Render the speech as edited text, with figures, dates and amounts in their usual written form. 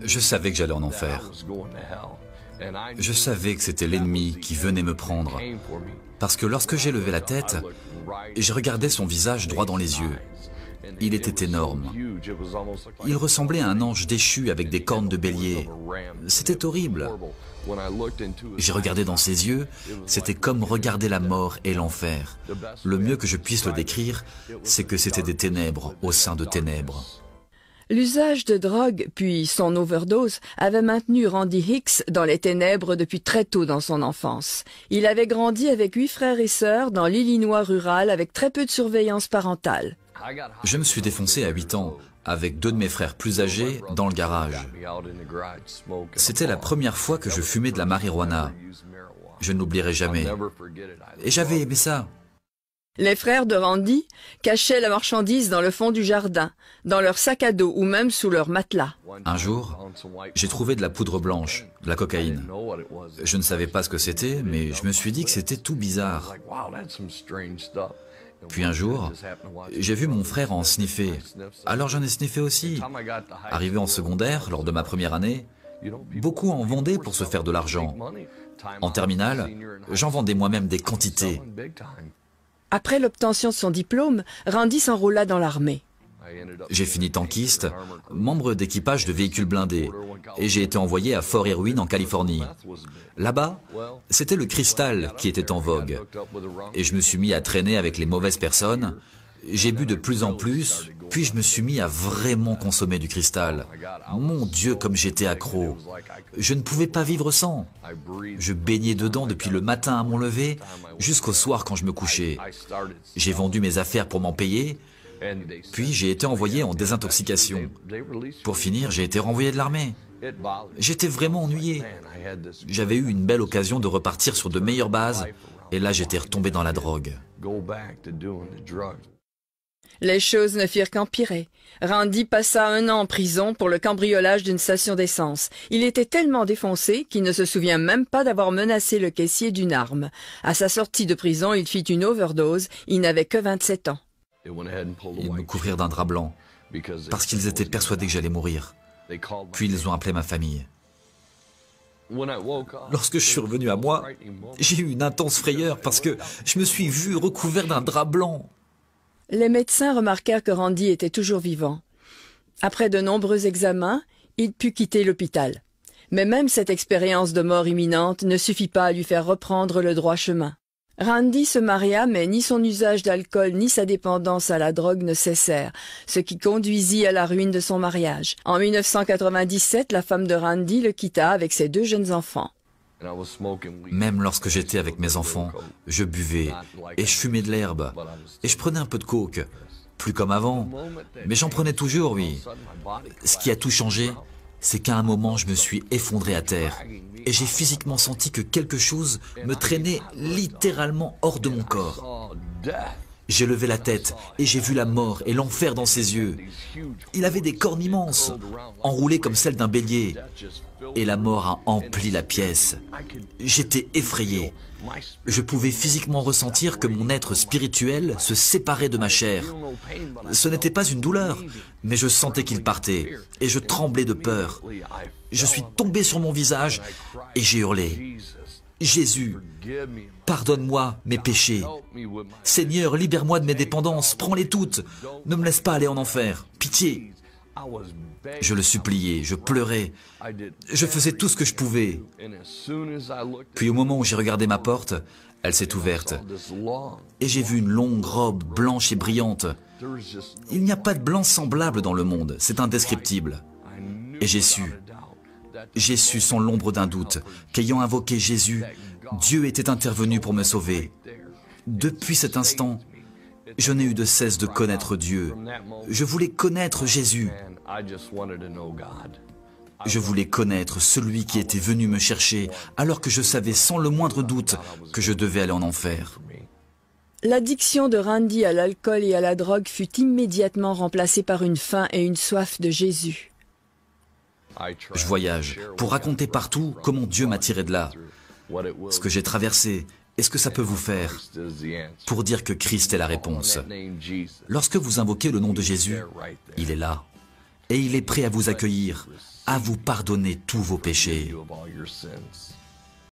Je savais que j'allais en enfer. Je savais que c'était l'ennemi qui venait me prendre. Parce que lorsque j'ai levé la tête, je regardais son visage droit dans les yeux. Il était énorme. Il ressemblait à un ange déchu avec des cornes de bélier. C'était horrible. J'ai regardé dans ses yeux, c'était comme regarder la mort et l'enfer. Le mieux que je puisse le décrire, c'est que c'était des ténèbres au sein de ténèbres. L'usage de drogue, puis son overdose, avait maintenu Randy Hicks dans les ténèbres depuis très tôt dans son enfance. Il avait grandi avec 8 frères et sœurs dans l'Illinois rural avec très peu de surveillance parentale. Je me suis défoncé à 8 ans, avec 2 de mes frères plus âgés, dans le garage. C'était la première fois que je fumais de la marijuana. Je ne l'oublierai jamais. Et j'avais aimé ça. Les frères de Randy cachaient la marchandise dans le fond du jardin, dans leur sac à dos ou même sous leur matelas. Un jour, j'ai trouvé de la poudre blanche, de la cocaïne. Je ne savais pas ce que c'était, mais je me suis dit que c'était tout bizarre. Puis un jour, j'ai vu mon frère en sniffer. Alors j'en ai sniffé aussi. Arrivé en secondaire, lors de ma première année, beaucoup en vendaient pour se faire de l'argent. En terminale, j'en vendais moi-même des quantités. Après l'obtention de son diplôme, Randy s'enrôla dans l'armée. J'ai fini tankiste, membre d'équipage de véhicules blindés, et j'ai été envoyé à Fort Irwin en Californie. Là-bas, c'était le cristal qui était en vogue, et je me suis mis à traîner avec les mauvaises personnes. J'ai bu de plus en plus, puis je me suis mis à vraiment consommer du cristal. Mon Dieu, comme j'étais accro. Je ne pouvais pas vivre sans. Je baignais dedans depuis le matin à mon lever jusqu'au soir quand je me couchais. J'ai vendu mes affaires pour m'en payer, puis j'ai été envoyé en désintoxication. Pour finir, j'ai été renvoyé de l'armée. J'étais vraiment ennuyé. J'avais eu une belle occasion de repartir sur de meilleures bases, et là j'étais retombé dans la drogue. Les choses ne firent qu'empirer. Randy passa 1 an en prison pour le cambriolage d'une station d'essence. Il était tellement défoncé qu'il ne se souvient même pas d'avoir menacé le caissier d'une arme. À sa sortie de prison, il fit une overdose. Il n'avait que 27 ans. Ils me couvrirent d'un drap blanc, parce qu'ils étaient persuadés que j'allais mourir. Puis ils ont appelé ma famille. Lorsque je suis revenu à moi, j'ai eu une intense frayeur parce que je me suis vu recouvert d'un drap blanc. Les médecins remarquèrent que Randy était toujours vivant. Après de nombreux examens, il put quitter l'hôpital. Mais même cette expérience de mort imminente ne suffit pas à lui faire reprendre le droit chemin. Randy se maria, mais ni son usage d'alcool ni sa dépendance à la drogue ne cessèrent, ce qui conduisit à la ruine de son mariage. En 1997, la femme de Randy le quitta avec ses 2 jeunes enfants. Même lorsque j'étais avec mes enfants, je buvais et je fumais de l'herbe et je prenais un peu de coke. Plus comme avant, mais j'en prenais toujours, oui. Ce qui a tout changé, c'est qu'à un moment, je me suis effondré à terre et j'ai physiquement senti que quelque chose me traînait littéralement hors de mon corps. J'ai levé la tête et j'ai vu la mort et l'enfer dans ses yeux. Il avait des cornes immenses, enroulées comme celles d'un bélier. Et la mort a empli la pièce. J'étais effrayé. Je pouvais physiquement ressentir que mon être spirituel se séparait de ma chair. Ce n'était pas une douleur, mais je sentais qu'il partait, et je tremblais de peur. Je suis tombé sur mon visage, et j'ai hurlé. « Jésus, pardonne-moi mes péchés. Seigneur, libère-moi de mes dépendances, prends-les toutes. Ne me laisse pas aller en enfer. Pitié. » Je le suppliais, je pleurais, je faisais tout ce que je pouvais. Puis au moment où j'ai regardé ma porte, elle s'est ouverte et j'ai vu une longue robe blanche et brillante. Il n'y a pas de blanc semblable dans le monde, c'est indescriptible. Et j'ai su sans l'ombre d'un doute qu'ayant invoqué Jésus, Dieu était intervenu pour me sauver. Depuis cet instant, je n'ai eu de cesse de connaître Dieu. Je voulais connaître Jésus. Je voulais connaître celui qui était venu me chercher alors que je savais sans le moindre doute que je devais aller en enfer. L'addiction de Randy à l'alcool et à la drogue fut immédiatement remplacée par une faim et une soif de Jésus. Je voyage pour raconter partout comment Dieu m'a tiré de là, ce que j'ai traversé et ce que ça peut vous faire, pour dire que Christ est la réponse. Lorsque vous invoquez le nom de Jésus, il est là, et il est prêt à vous accueillir. à vous pardonner tous vos péchés.